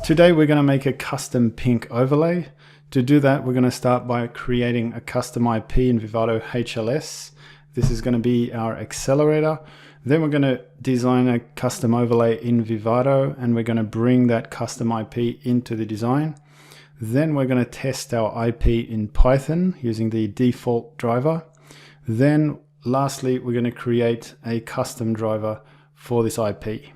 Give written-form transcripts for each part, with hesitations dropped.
Today we're going to make a custom PYNQ overlay. To do that, we're going to start by creating a custom IP in vivato HLS. This is going to be our accelerator. Then we're going to design a custom overlay in vivato, and we're going to bring that custom IP into the design. Then we're going to test our IP in Python using the default driver. Then lastly, we're going to create a custom driver for this IP.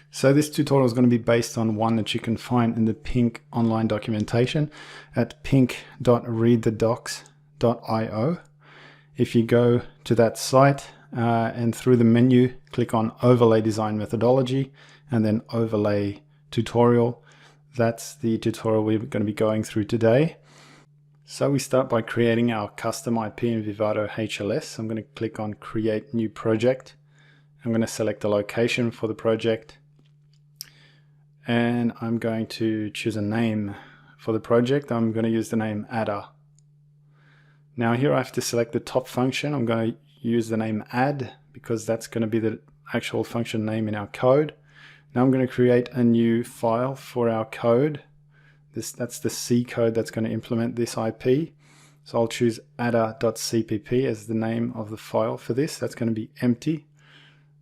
So this tutorial is going to be based on one that you can find in the PYNQ online documentation at pynq.readthedocs.io. If you go to that site and through the menu, click on Overlay Design Methodology and then Overlay Tutorial. That's the tutorial we're going to be going through today. So we start by creating our custom IP in vivato HLS. I'm going to click on Create New Project. I'm going to select a location for the project. And I'm going to choose a name for the project. I'm going to use the name adder. Now here I have to select the top function. I'm going to use the name add because that's going to be the actual function name in our code. Now I'm going to create a new file for our code. That's the C code that's going to implement this IP. So I'll choose adder.cpp as the name of the file for this. That's going to be empty.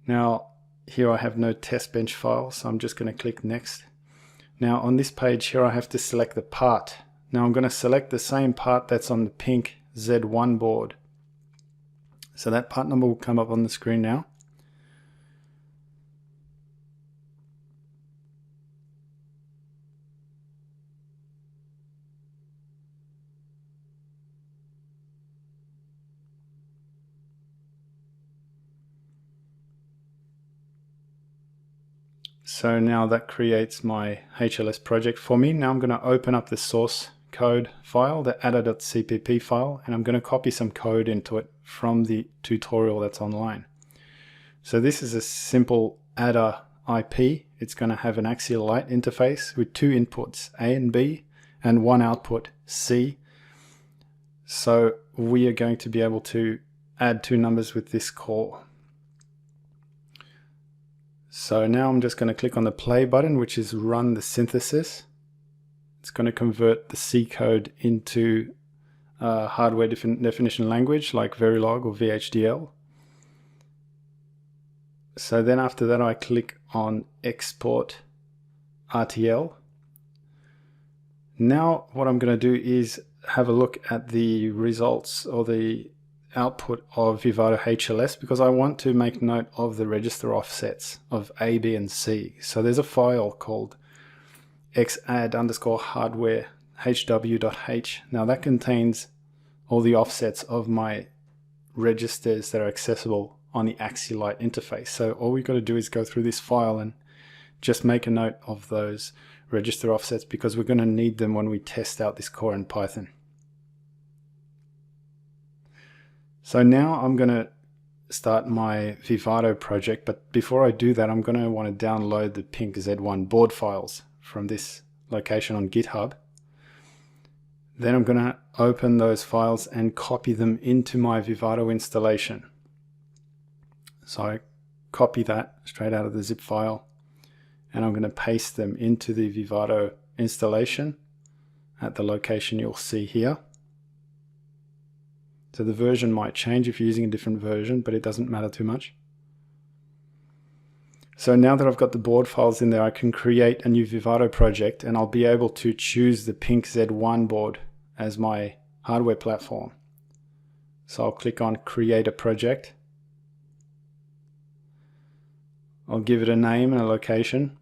Now here I have no test bench file, so I'm just going to click next. Now on this page here I have to select the part. Now I'm going to select the same part that's on the PYNQ Z1 board. So that part number will come up on the screen now. So now that creates my HLS project for me. Now I'm going to open up the source code file, the adder.cpp file, and I'm going to copy some code into it from the tutorial that's online. So this is a simple adder IP. It's going to have an axial light interface with two inputs, A and B, and one output, C. So we are going to be able to add two numbers with this call. So now I'm just going to click on the play button, which is run the synthesis. It's going to convert the C code into hardware definition language like Verilog or VHDL. So then after that I click on export RTL. Now what I'm going to do is have a look at the results or the output of vivato HLS because I want to make note of the register offsets of A, B, and C. So there's a file called xadd_hardware hw.h. Now that contains all the offsets of my registers that are accessible on the axial light interface. So all we've got to do is go through this file and just make a note of those register offsets because we're going to need them when we test out this core in Python. So now I'm going to start my vivato project, but before I do that, I'm going to want to download the PYNQ Z1 board files from this location on GitHub. Then I'm going to open those files and copy them into my vivato installation. So I copy that straight out of the zip file, and I'm going to paste them into the vivato installation at the location you'll see here. So the version might change if you're using a different version, but it doesn't matter too much. So now that I've got the board files in there, I can create a new vivato project and I'll be able to choose the PYNQ Z1 board as my hardware platform. So I'll click on Create a Project. I'll give it a name and a location.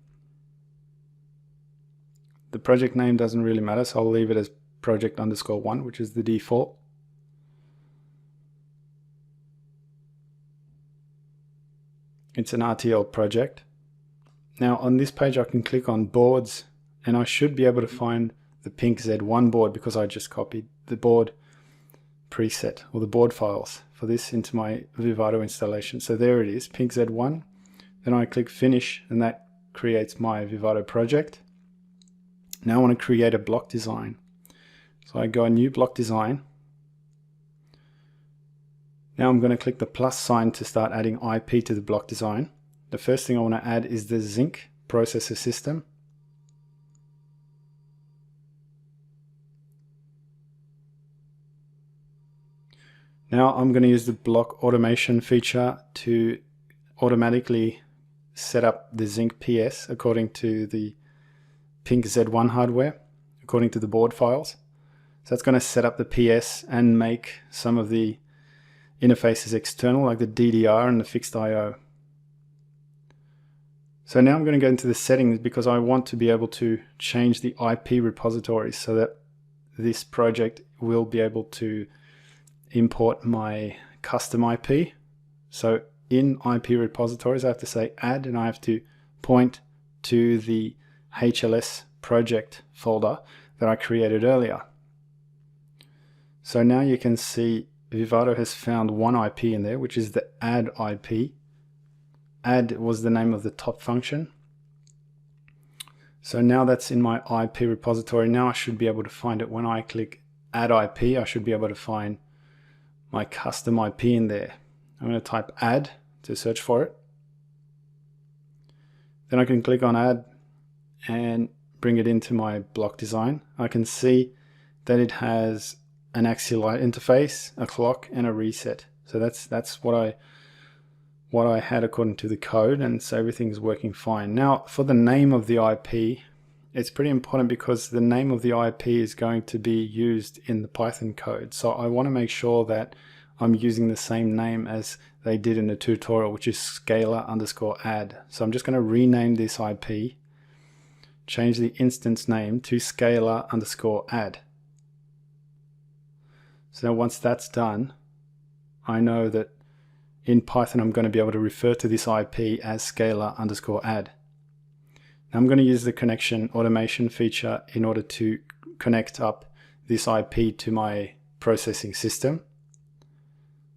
The project name doesn't really matter, so I'll leave it as project_1, which is the default. It's an RTL project. Now on this page I can click on boards and I should be able to find the PYNQ Z1 board because I just copied the board preset or the board files for this into my vivato installation. So there it is, PYNQ Z1. Then I click finish and that creates my vivato project. Now I want to create a block design. So I go a new block design. Now I'm going to click the plus sign to start adding IP to the block design. The first thing I want to add is the zinc processor system. Now I'm going to use the block automation feature to automatically set up the Zinc PS according to the PYNQ Z1 hardware, according to the board files. So that's going to set up the PS and make some of the interfaces external, like the DDR and the fixed I/O. So now I'm going to go into the settings because I want to be able to change the IP repositories so that this project will be able to import my custom IP. So in IP repositories, I have to say add, and I have to point to the HLS project folder that I created earlier. So now you can see Vivato has found one IP in there, which is the add IP. Add was the name of the top function. So now that's in my IP repository. Now I should be able to find it. When I click add IP, I should be able to find my custom IP in there. I'm going to type add to search for it. Then I can click on add and bring it into my block design. I can see that it has an axial light interface, a clock, and a reset. So that's what I had according to the code, and so everything's working fine. Now for the name of the IP, it's pretty important because the name of the IP is going to be used in the Python code. So I want to make sure that I'm using the same name as they did in the tutorial, which is scalar_add. So I'm just going to rename this IP, change the instance name to scalar_add. So now once that's done, I know that in Python I'm going to be able to refer to this IP as scalar_add. Now I'm going to use the connection automation feature in order to connect up this IP to my processing system.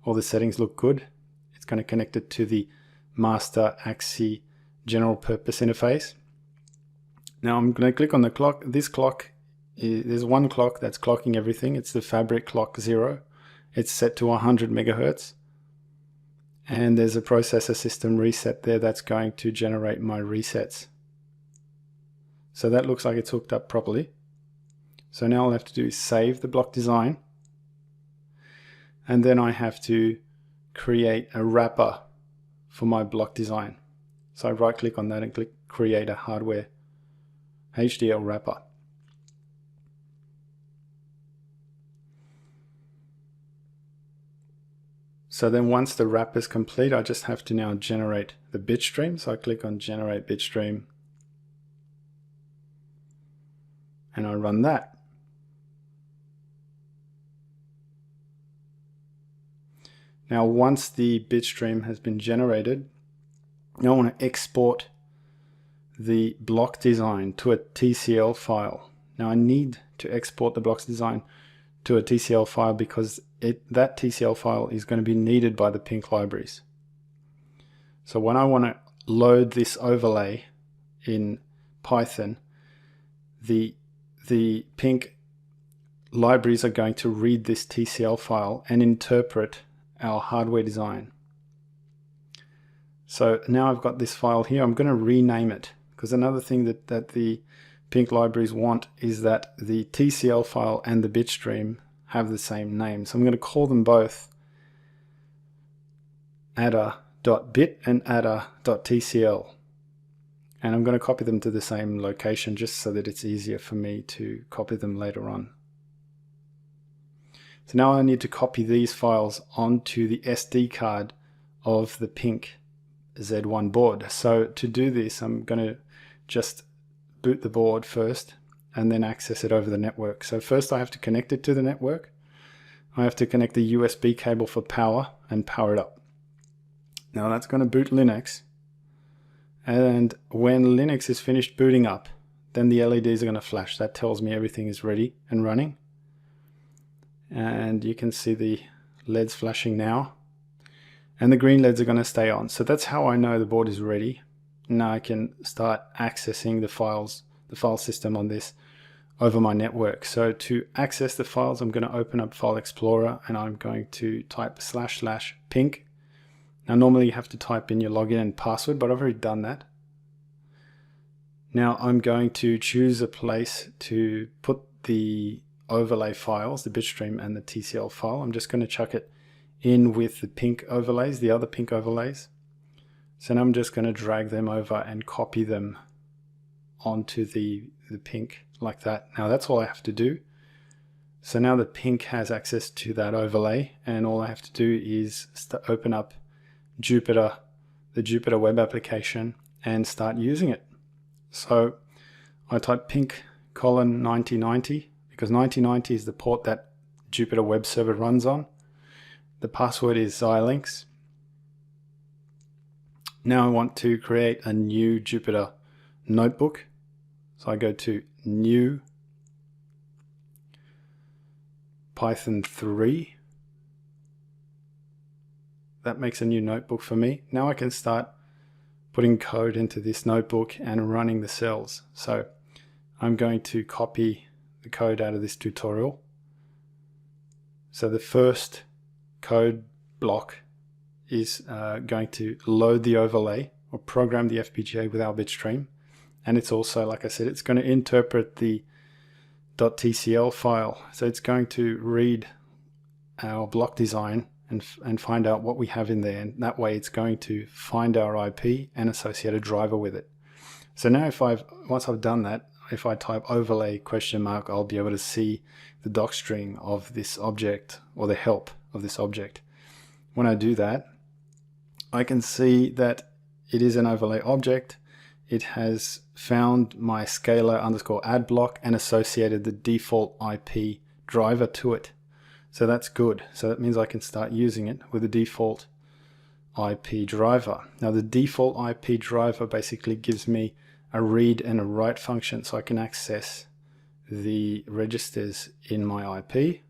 All the settings look good. It's going to connect it to the master AXI general purpose interface. Now I'm going to click on the clock. This clock, there's one clock that's clocking everything. It's the fabric clock 0. It's set to 100 megahertz. And there's a processor system reset there that's going to generate my resets. So that looks like it's hooked up properly. So now all I have to do is save the block design. And then I have to create a wrapper for my block design. So I right click on that and click create a hardware HDL wrapper. So then once the wrapper is complete, I just have to now generate the bit stream. So I click on generate bit stream and I run that. Now once the bit stream has been generated, now I want to export the block design to a TCL file. Now I need to export the blocks design to a TCL file because that TCL file is going to be needed by the PYNQ libraries. So when I want to load this overlay in Python, the PYNQ libraries are going to read this TCL file and interpret our hardware design. So now I've got this file here. I'm going to rename it because another thing that the PYNQ libraries want is that the TCL file and the bitstream have the same name. So I'm going to call them both adder.bit and adder.tcl. And I'm going to copy them to the same location just so that it's easier for me to copy them later on. So now I need to copy these files onto the SD card of the PYNQ Z1 board. So to do this, I'm going to just boot the board first and then access it over the network. So first I have to connect it to the network. I have to connect the USB cable for power and power it up. Now that's going to boot Linux. And when Linux is finished booting up, then the LEDs are going to flash. That tells me everything is ready and running. And you can see the LEDs flashing now. And the green LEDs are going to stay on. So that's how I know the board is ready. Now I can start accessing the files, the file system on this over my network. So to access the files, I'm going to open up File Explorer and I'm going to type //PYNQ. Now normally you have to type in your login and password, but I've already done that. Now I'm going to choose a place to put the overlay files, the bitstream and the TCL file. I'm just going to chuck it in with the PYNQ overlays, the other PYNQ overlays. So now I'm just going to drag them over and copy them onto the PYNQ like that. Now that's all I have to do. So now the PYNQ has access to that overlay, and all I have to do is open up Jupyter, the Jupyter web application, and start using it. So I type PYNQ:9090 because 9090 is the port that Jupyter web server runs on. The password is Xilinx. Now I want to create a new Jupyter notebook. So I go to New, Python 3. That makes a new notebook for me. Now I can start putting code into this notebook and running the cells. So I'm going to copy the code out of this tutorial. So the first code block is going to load the overlay or program the FPGA with our bitstream. And it's also, like I said, it's going to interpret the .tcl file. So it's going to read our block design and find out what we have in there. And that way it's going to find our IP and associate a driver with it. So now once I've done that, if I type overlay ? I'll be able to see the docstring of this object or the help of this object. When I do that, I can see that it is an overlay object. It has found my scalar_add block and associated the default IP driver to it. So that's good. So that means I can start using it with the default IP driver. Now the default IP driver basically gives me a read and a write function, so I can access the registers in my IP.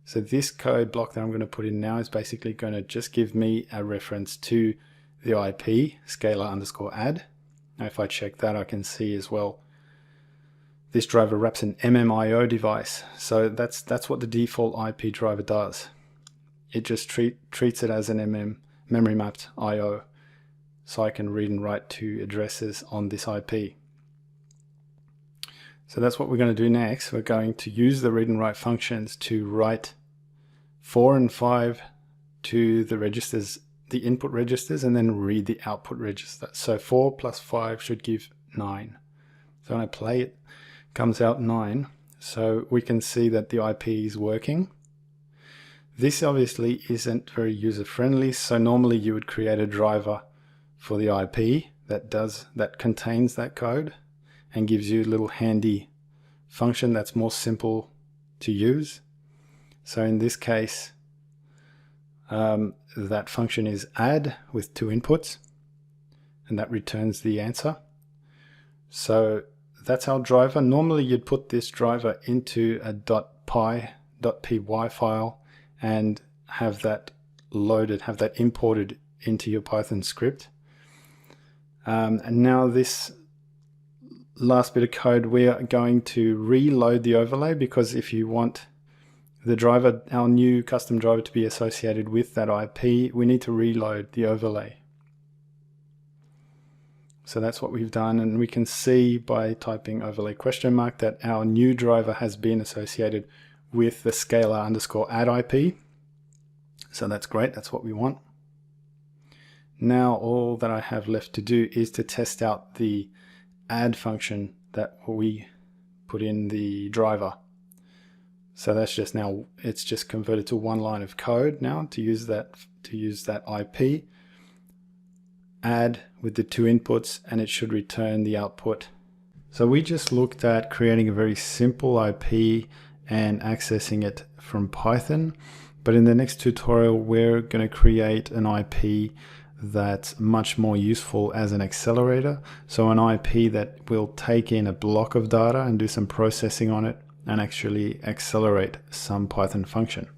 So this code block that I'm going to put in now is basically going to just give me a reference to the IP, scalar_add. Now if I check that, I can see as well this driver wraps an MMIO device. So that's what the default IP driver does. It just treats it as an memory mapped IO. So I can read and write to addresses on this IP. So that's what we're going to do next. We're going to use the read and write functions to write 4 and 5 to the registers, the input registers, and then read the output register. So 4 plus 5 should give 9. So when I play it, it comes out 9. So we can see that the IP is working. This obviously isn't very user friendly. So normally you would create a driver for the IP that contains that code and gives you a little handy function that's more simple to use. So in this case, that function is add with 2 inputs, and that returns the answer. So that's our driver. Normally you'd put this driver into a .py file and have that loaded, have that imported into your Python script. And now this last bit of code, we are going to reload the overlay, because if you want the driver, our new custom driver, to be associated with that IP, we need to reload the overlay. So that's what we've done, and we can see by typing overlay ? that our new driver has been associated with the scalar_add IP. So that's great, that's what we want. Now all that I have left to do is to test out the add function that we put in the driver. So that's just now, it's just converted to 1 line of code now to use that IP, add with the 2 inputs, and it should return the output. So we just looked at creating a very simple IP and accessing it from Python, but in the next tutorial we're going to create an IP that's much more useful as an accelerator. So an IP that will take in a block of data and do some processing on it and actually accelerate some Python function.